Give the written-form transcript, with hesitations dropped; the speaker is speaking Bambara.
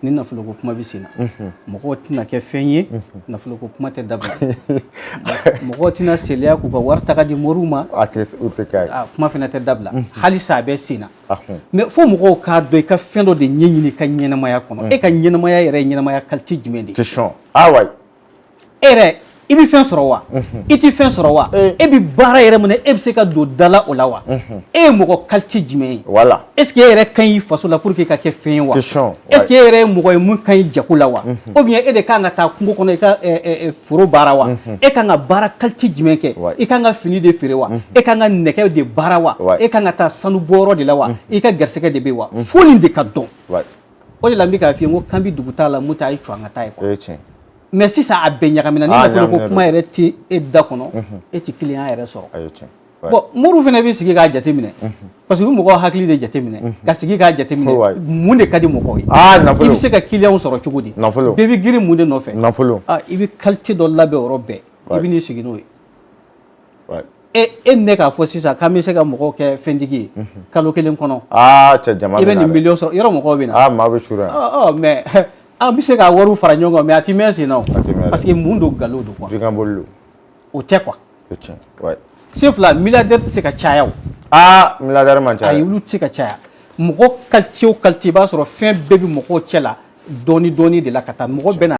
ni nafolo ko kuma bɛ sen na mɔgɔw tɛna kɛ fɛn ye nafolo ko kuma tɛ dabila mɔgɔw tɛna seliya k'u ka wari taga di moriw ma kuma fana tɛ dabila halisa a bɛ sen na mais fo mɔgɔw k'a dɔn i ka fɛn dɔ de ɲɛɲini ka ɲɛnamaya kɔnɔ e ka ɲɛnamaya yɛrɛ ye ɲɛnamaya qualité jumɛn de ye question e yɛrɛ i bɛ fɛn sɔrɔ wa i tɛ fɛn sɔrɔ wa e bɛ baara yɛrɛ mun na e bɛ se ka don dala o la wa e ye mɔgɔ qualité jumɛn ye voilà est ce que e yɛrɛ ka ɲi faso la pour que ka kɛ fɛn ye wa est ce que e yɛrɛ ye mɔgɔ ye mun ka ɲi jago la wa ou bien e de kan ka taa kungo kɔnɔ i ka foro baara wa e kan ka baara qualité jumɛn kɛ i kan ka fini de feere wa e kan ka nɛgɛ de baara wa e kan ka taa sanu bɔyɔrɔ de la wa i ka garisɛgɛ de bɛ wa fo nin de ka dɔn o de la n bɛ k'a f'i ye n ko kan bɛ dugu t'a la mun t'a ye cuwa ka taa ye quoi mais sisan a bɛɛ ɲagamina ni nafolo ko kuma yɛrɛ tɛ e da kɔnɔ e tɛ client yɛrɛ sɔrɔ bon moriw fana bɛ sigi k'a jateminɛ parce que u mɔgɔw hakili de jateminɛ ka sigi k'a jateminɛ mun de ka di mɔgɔw ye i bɛ se ka client sɔrɔ cogo di bɛɛ bɛ girin mun de nɔfɛ i bɛ qualité dɔ labɛn o yɔrɔ bɛɛ i bɛ n'i sigi n'o ye e ne k'a fɔ sisan k'an bɛ se ka mɔgɔw kɛ fɛntigi ye kalo kelen kɔnɔ i bɛ nin million sɔrɔ yɔrɔ mɔgɔw bɛ na maa bɛ suur yan mais an bɛ se ka wariw fara ɲɔgɔn kan mais a tɛ mɛn sen na parce que mun don nkalon don quoi o tɛ quoi sen fila milliardaire tɛ se ka caya o milliardaire man ca ayi olu tɛ se ka caya mɔgɔ qualité o qualité i b'a sɔrɔ fɛn bɛɛ bɛ mɔgɔw cɛ la dɔɔni dɔɔni de la ka taa mɔgɔ bɛɛ na